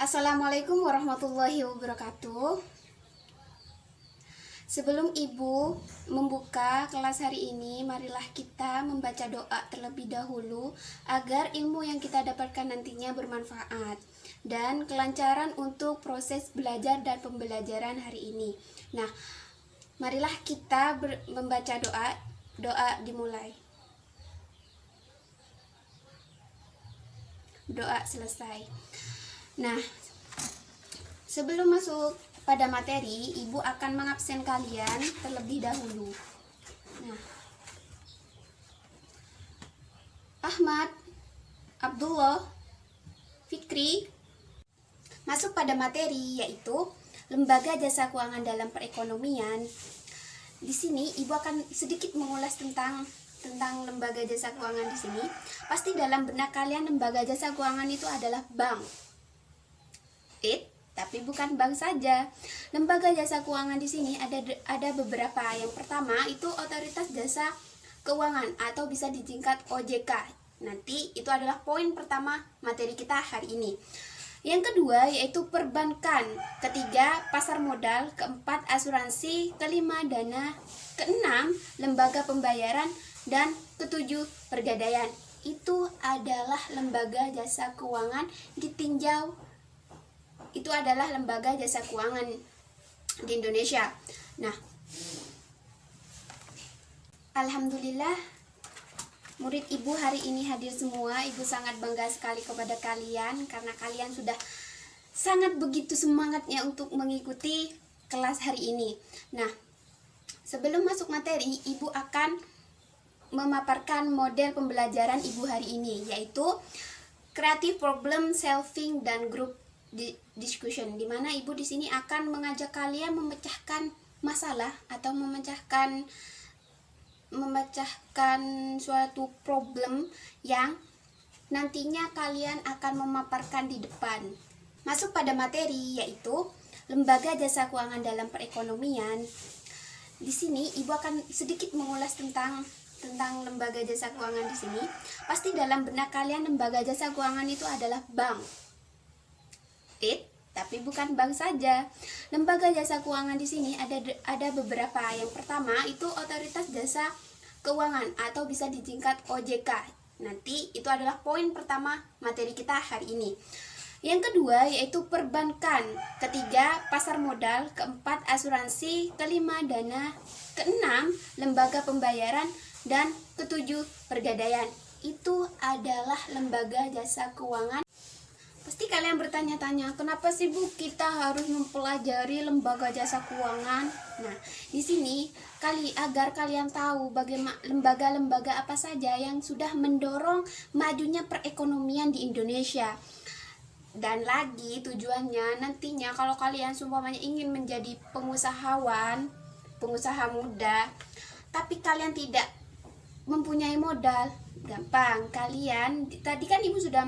Assalamualaikum warahmatullahi wabarakatuh. Sebelum Ibu membuka kelas hari ini, marilah kita membaca doa terlebih dahulu agar ilmu yang kita dapatkan nantinya bermanfaat dan kelancaran untuk proses belajar dan pembelajaran hari ini. Nah, marilah kita membaca doa. Doa dimulai. Doa selesai. Nah, sebelum masuk pada materi, Ibu akan mengabsen kalian terlebih dahulu. Nah, Ahmad, Abdullah, Fikri. Masuk pada materi, yaitu lembaga jasa keuangan dalam perekonomian. Di sini Ibu akan sedikit mengulas tentang lembaga jasa keuangan di sini. Pasti dalam benak kalian lembaga jasa keuangan itu adalah bank. Tapi bukan bank saja. Lembaga jasa keuangan di sini ada beberapa. Yang pertama itu otoritas jasa keuangan atau bisa disingkat OJK. Nanti itu adalah poin pertama materi kita hari ini. Yang kedua yaitu perbankan, ketiga pasar modal, keempat asuransi, kelima dana, keenam lembaga pembayaran, dan ketujuh pegadaian. Itu adalah lembaga jasa keuangan ditinjau. Itu adalah lembaga jasa keuangan di Indonesia. Nah, alhamdulillah murid Ibu hari ini hadir semua. Ibu sangat bangga sekali kepada kalian karena kalian sudah sangat begitu semangatnya untuk mengikuti kelas hari ini. Nah, sebelum masuk materi, Ibu akan memaparkan model pembelajaran Ibu hari ini, yaitu creative problem solving dan group discussion, di mana Ibu di sini akan mengajak kalian memecahkan masalah atau memecahkan suatu problem yang nantinya kalian akan memaparkan di depan. Masuk pada materi, yaitu lembaga jasa keuangan dalam perekonomian. Di sini Ibu akan sedikit mengulas tentang lembaga jasa keuangan di sini. Pasti dalam benak kalian lembaga jasa keuangan itu adalah bank. Tapi bukan bank saja. Lembaga jasa keuangan di sini ada beberapa. Yang pertama itu otoritas jasa keuangan atau bisa disingkat OJK. Nanti itu adalah poin pertama materi kita hari ini. Yang kedua yaitu perbankan, ketiga pasar modal, keempat asuransi, kelima dana, keenam lembaga pembayaran, dan ketujuh pegadaian. Itu adalah lembaga jasa keuangan. Pasti kalian bertanya-tanya, kenapa sih Bu kita harus mempelajari lembaga jasa keuangan? Nah, di sini agar kalian tahu bagaimana lembaga-lembaga apa saja yang sudah mendorong majunya perekonomian di Indonesia. Dan lagi tujuannya nantinya kalau kalian seumpamanya ingin menjadi pengusaha muda, tapi kalian tidak mempunyai modal, gampang. Tadi kan Ibu sudah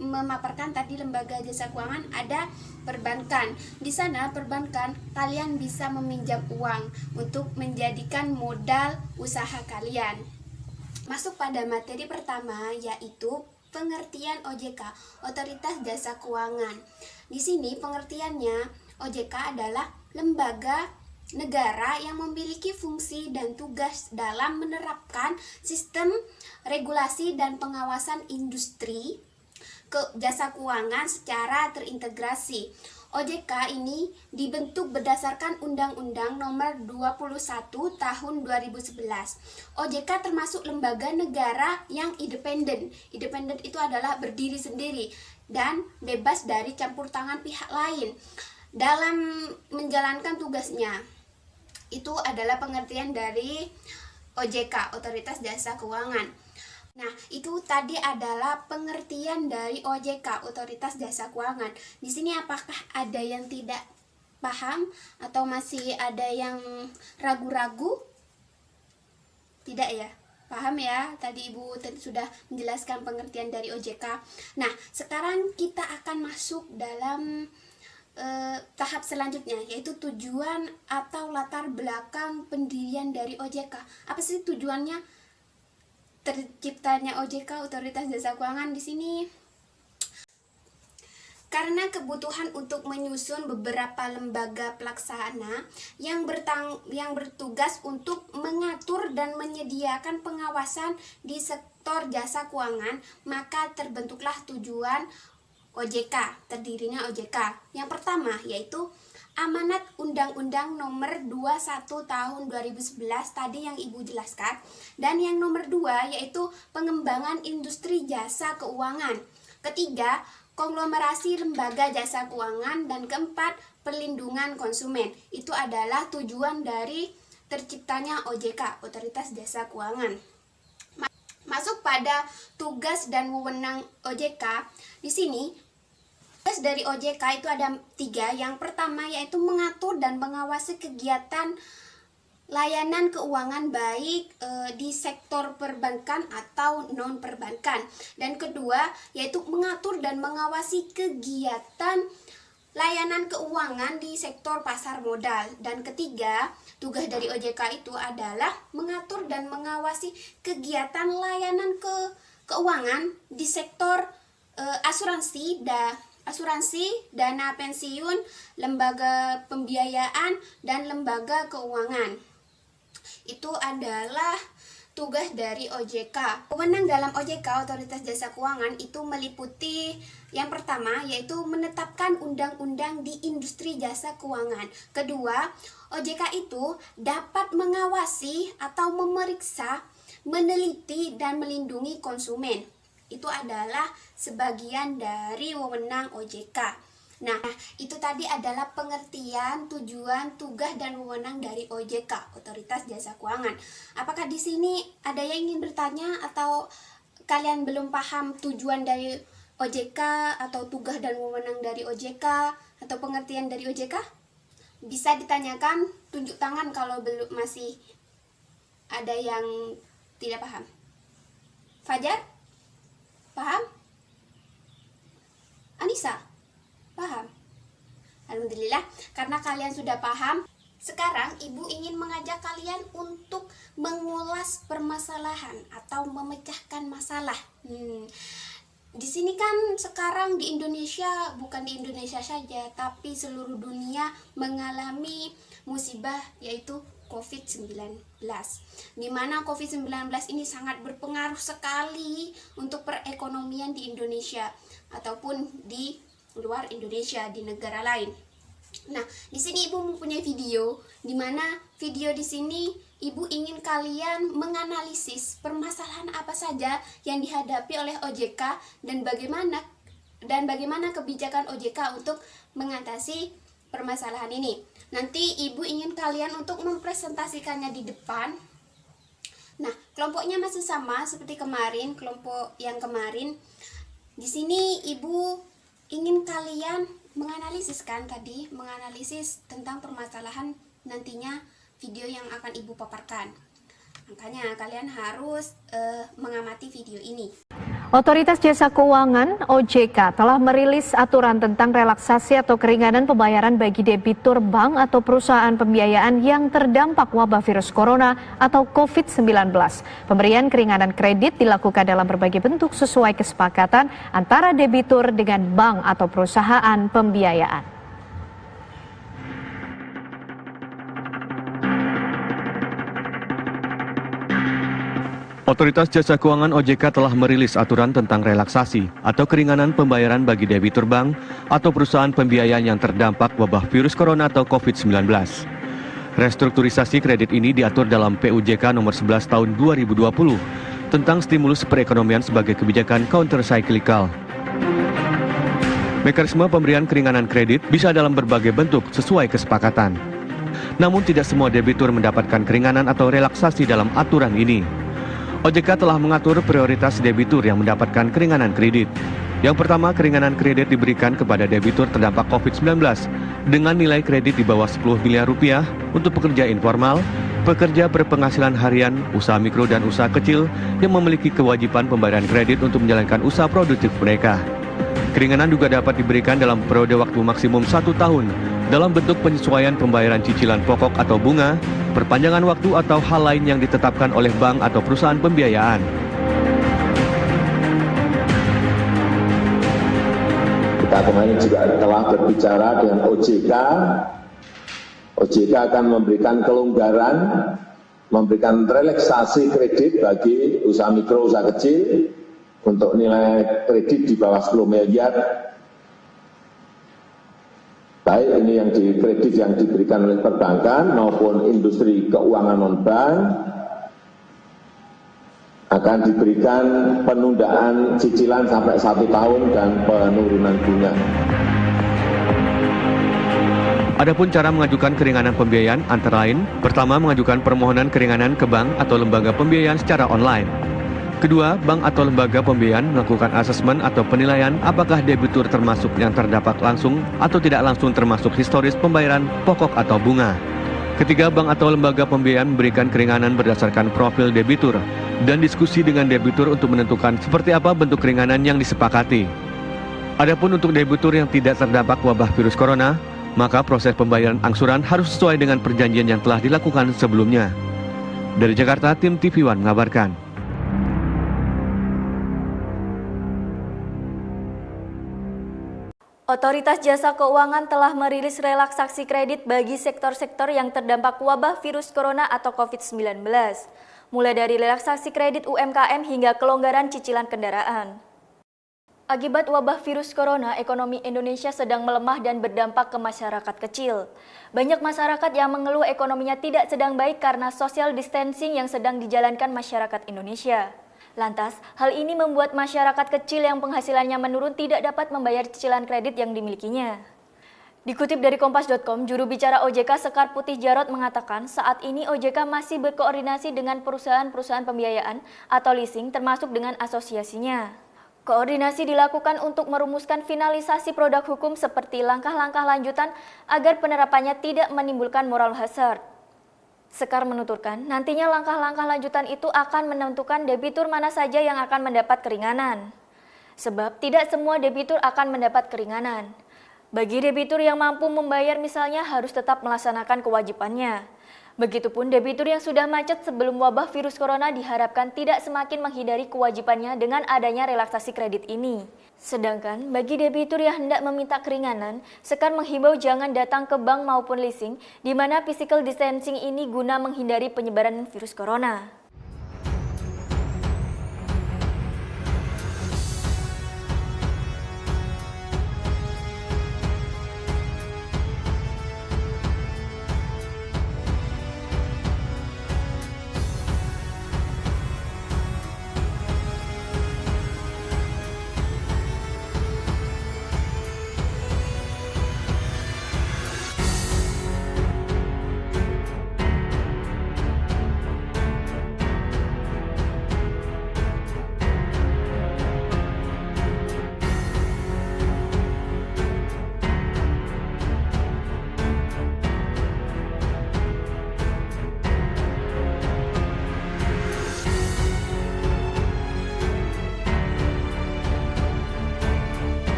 memaparkan tadi lembaga jasa keuangan ada perbankan. Di sana perbankan kalian bisa meminjam uang untuk menjadikan modal usaha kalian. Masuk pada materi pertama yaitu pengertian OJK, otoritas jasa keuangan. Di sini pengertiannya OJK adalah lembaga negara yang memiliki fungsi dan tugas dalam menerapkan sistem regulasi dan pengawasan industri jasa keuangan secara terintegrasi. OJK ini dibentuk berdasarkan Undang-Undang Nomor 21 Tahun 2011. OJK termasuk lembaga negara yang independen. Independen itu adalah berdiri sendiri dan bebas dari campur tangan pihak lain dalam menjalankan tugasnya. Itu adalah pengertian dari OJK, Otoritas Jasa Keuangan. Nah, itu tadi adalah pengertian dari OJK, Otoritas Jasa Keuangan. Di sini apakah ada yang tidak paham atau masih ada yang ragu-ragu? Tidak ya? Paham ya? Tadi Ibu sudah menjelaskan pengertian dari OJK. Nah, sekarang kita akan masuk dalam tahap selanjutnya, yaitu tujuan atau latar belakang pendirian dari OJK. Apa sih tujuannya terciptanya OJK, Otoritas Jasa Keuangan di sini? karena kebutuhan untuk menyusun beberapa lembaga pelaksana yang bertugas untuk mengatur dan menyediakan pengawasan di sektor jasa keuangan, maka terbentuklah tujuan OJK, terdirinya OJK. Yang pertama yaitu Amanat Undang-Undang Nomor 21 Tahun 2011 tadi yang Ibu jelaskan, dan yang nomor 2 yaitu pengembangan industri jasa keuangan. Ketiga, konglomerasi lembaga jasa keuangan, dan keempat, perlindungan konsumen. Itu adalah tujuan dari terciptanya OJK, Otoritas Jasa Keuangan. Masuk pada tugas dan wewenang OJK. Di sini tugas dari OJK itu ada 3. Yang pertama yaitu mengatur dan mengawasi kegiatan layanan keuangan baik di sektor perbankan atau non perbankan. Dan kedua yaitu mengatur dan mengawasi kegiatan layanan keuangan di sektor pasar modal. Dan ketiga, tugas dari OJK itu adalah mengatur dan mengawasi kegiatan layanan keuangan di sektor asuransi, dana pensiun, lembaga pembiayaan, dan lembaga keuangan. Itu adalah tugas dari OJK. Wewenang dalam OJK, Otoritas Jasa Keuangan, itu meliputi yang pertama yaitu menetapkan undang-undang di industri jasa keuangan. Kedua, OJK itu dapat mengawasi atau memeriksa, meneliti, dan melindungi konsumen. Itu adalah sebagian dari wewenang OJK. Nah, itu tadi adalah pengertian, tujuan, tugas, dan wewenang dari OJK, Otoritas Jasa Keuangan. Apakah di sini ada yang ingin bertanya atau kalian belum paham tujuan dari OJK atau tugas dan wewenang dari OJK atau pengertian dari OJK? Bisa ditanyakan, tunjuk tangan kalau belum masih ada yang tidak paham. Fajar? Paham? Anissa? Paham? Alhamdulillah, karena kalian sudah paham. Sekarang Ibu ingin mengajak kalian untuk mengulas permasalahan atau memecahkan masalah. Di sini kan sekarang di Indonesia, bukan di Indonesia saja, tapi seluruh dunia mengalami musibah yaitu COVID-19. Di mana COVID-19 ini sangat berpengaruh sekali untuk perekonomian di Indonesia ataupun di luar Indonesia, di negara lain. Nah, di sini Ibu mempunyai video, di mana video di sini Ibu ingin kalian menganalisis permasalahan apa saja yang dihadapi oleh OJK dan bagaimana kebijakan OJK untuk mengatasi permasalahan ini. Nanti Ibu ingin kalian untuk mempresentasikannya di depan. Nah, kelompoknya masih sama seperti kemarin, kelompok yang kemarin. Di sini Ibu ingin kalian menganalisis tentang permasalahan nantinya video yang akan Ibu paparkan. Makanya kalian harus mengamati video ini. Otoritas Jasa Keuangan (OJK) telah merilis aturan tentang relaksasi atau keringanan pembayaran bagi debitur bank atau perusahaan pembiayaan yang terdampak wabah virus corona atau COVID-19. Pemberian keringanan kredit dilakukan dalam berbagai bentuk sesuai kesepakatan antara debitur dengan bank atau perusahaan pembiayaan. Otoritas Jasa Keuangan (OJK) telah merilis aturan tentang relaksasi atau keringanan pembayaran bagi debitur bank atau perusahaan pembiayaan yang terdampak wabah virus corona atau COVID-19. Restrukturisasi kredit ini diatur dalam PUJK nomor 11 tahun 2020 tentang stimulus perekonomian sebagai kebijakan counter-cyclical. Mekanisme pemberian keringanan kredit bisa dalam berbagai bentuk sesuai kesepakatan. Namun tidak semua debitur mendapatkan keringanan atau relaksasi dalam aturan ini. OJK telah mengatur prioritas debitur yang mendapatkan keringanan kredit. Yang pertama, keringanan kredit diberikan kepada debitur terdampak COVID-19 dengan nilai kredit di bawah 10 miliar rupiah untuk pekerja informal, pekerja berpenghasilan harian, usaha mikro dan usaha kecil yang memiliki kewajiban pembayaran kredit untuk menjalankan usaha produktif mereka. Keringanan juga dapat diberikan dalam periode waktu maksimum 1 tahun dalam bentuk penyesuaian pembayaran cicilan pokok atau bunga, perpanjangan waktu atau hal lain yang ditetapkan oleh bank atau perusahaan pembiayaan. Kita Saya kemarin juga telah berbicara dengan OJK. OJK akan memberikan kelonggaran, memberikan relaksasi kredit bagi usaha mikro, usaha kecil untuk nilai kredit di bawah 10 miliar. Baik ini yang di kredit yang diberikan oleh perbankan maupun industri keuangan non-bank akan diberikan penundaan cicilan sampai 1 tahun dan penurunan bunga. Adapun cara mengajukan keringanan pembiayaan antara lain, pertama mengajukan permohonan keringanan ke bank atau lembaga pembiayaan secara online. Kedua, bank atau lembaga pembiayaan melakukan asesmen atau penilaian apakah debitur termasuk yang terdampak langsung atau tidak langsung termasuk historis pembayaran pokok atau bunga. Ketiga, bank atau lembaga pembiayaan memberikan keringanan berdasarkan profil debitur dan diskusi dengan debitur untuk menentukan seperti apa bentuk keringanan yang disepakati. Adapun untuk debitur yang tidak terdampak wabah virus corona, maka proses pembayaran angsuran harus sesuai dengan perjanjian yang telah dilakukan sebelumnya. Dari Jakarta, tim TV One mengabarkan. Otoritas Jasa Keuangan telah merilis relaksasi kredit bagi sektor-sektor yang terdampak wabah virus corona atau COVID-19, mulai dari relaksasi kredit UMKM hingga kelonggaran cicilan kendaraan. Akibat wabah virus corona, ekonomi Indonesia sedang melemah dan berdampak ke masyarakat kecil. Banyak masyarakat yang mengeluh ekonominya tidak sedang baik karena social distancing yang sedang dijalankan masyarakat Indonesia. Lantas, hal ini membuat masyarakat kecil yang penghasilannya menurun tidak dapat membayar cicilan kredit yang dimilikinya. Dikutip dari Kompas.com, juru bicara OJK Sekar Putih Jarot mengatakan saat ini OJK masih berkoordinasi dengan perusahaan-perusahaan pembiayaan atau leasing termasuk dengan asosiasinya. Koordinasi dilakukan untuk merumuskan finalisasi produk hukum seperti langkah-langkah lanjutan agar penerapannya tidak menimbulkan moral hazard. Sekar menuturkan, nantinya langkah-langkah lanjutan itu akan menentukan debitur mana saja yang akan mendapat keringanan. Sebab tidak semua debitur akan mendapat keringanan. Bagi debitur yang mampu membayar misalnya harus tetap melaksanakan kewajibannya. Begitupun debitur yang sudah macet sebelum wabah virus corona diharapkan tidak semakin menghindari kewajibannya dengan adanya relaksasi kredit ini. Sedangkan bagi debitur yang hendak meminta keringanan, Sekar menghimbau jangan datang ke bank maupun leasing di mana physical distancing ini guna menghindari penyebaran virus corona.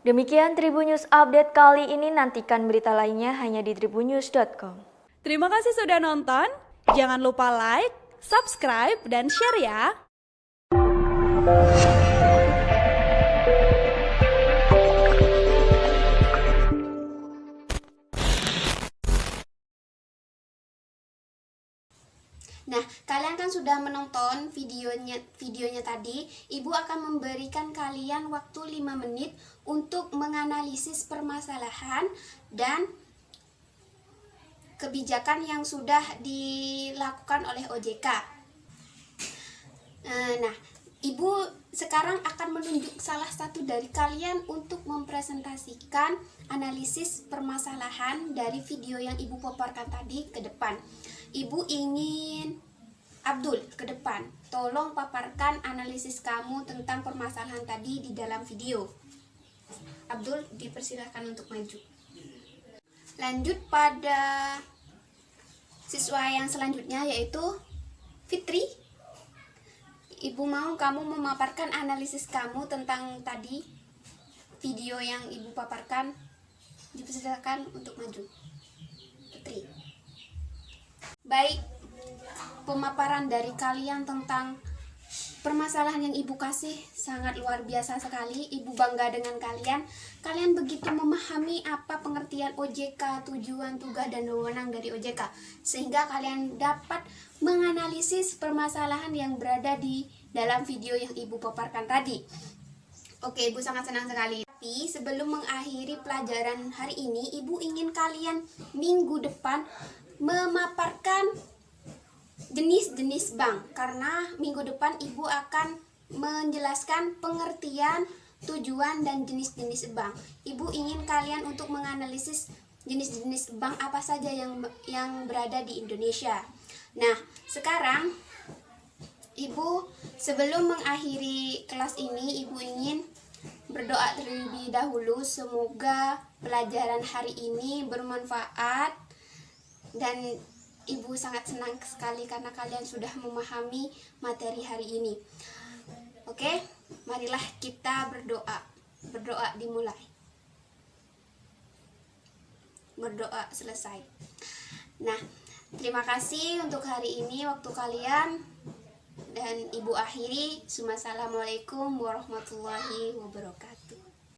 Demikian Tribun News Update kali ini, nantikan berita lainnya hanya di tribunnews.com. Terima kasih sudah nonton, jangan lupa like, subscribe, dan share ya! Nah, kalian kan sudah menonton videonya tadi. Ibu akan memberikan kalian waktu 5 menit untuk menganalisis permasalahan dan kebijakan yang sudah dilakukan oleh OJK. Nah, Ibu sekarang akan menunjuk salah satu dari kalian untuk mempresentasikan analisis permasalahan dari video yang Ibu paparkan tadi ke depan. Ibu ingin Abdul ke depan, tolong paparkan analisis kamu tentang permasalahan tadi di dalam video. Abdul dipersilakan untuk maju. Lanjut pada siswa yang selanjutnya yaitu Fitri. Ibu mau kamu memaparkan analisis kamu tentang tadi video yang ibu paparkan. Dipersilakan untuk maju. Fitri. Baik, pemaparan dari kalian tentang permasalahan yang ibu kasih sangat luar biasa sekali. Ibu bangga dengan kalian. Kalian begitu memahami apa pengertian OJK, tujuan, tugas, dan wewenang dari OJK, sehingga kalian dapat menganalisis permasalahan yang berada di dalam video yang ibu paparkan tadi. Oke, ibu sangat senang sekali. Tapi sebelum mengakhiri pelajaran hari ini, ibu ingin kalian minggu depan memaparkan jenis-jenis bank, karena minggu depan ibu akan menjelaskan pengertian, tujuan, dan jenis-jenis bank. Ibu ingin kalian untuk menganalisis jenis-jenis bank apa saja yang berada di Indonesia. Nah, sekarang ibu sebelum mengakhiri kelas ini, ibu ingin berdoa terlebih dahulu. Semoga pelajaran hari ini bermanfaat, dan ibu sangat senang sekali karena kalian sudah memahami materi hari ini. Oke, marilah kita berdoa. Berdoa dimulai. Berdoa selesai. Nah, terima kasih untuk hari ini waktu kalian, dan ibu akhiri. Assalamualaikum warahmatullahi wabarakatuh.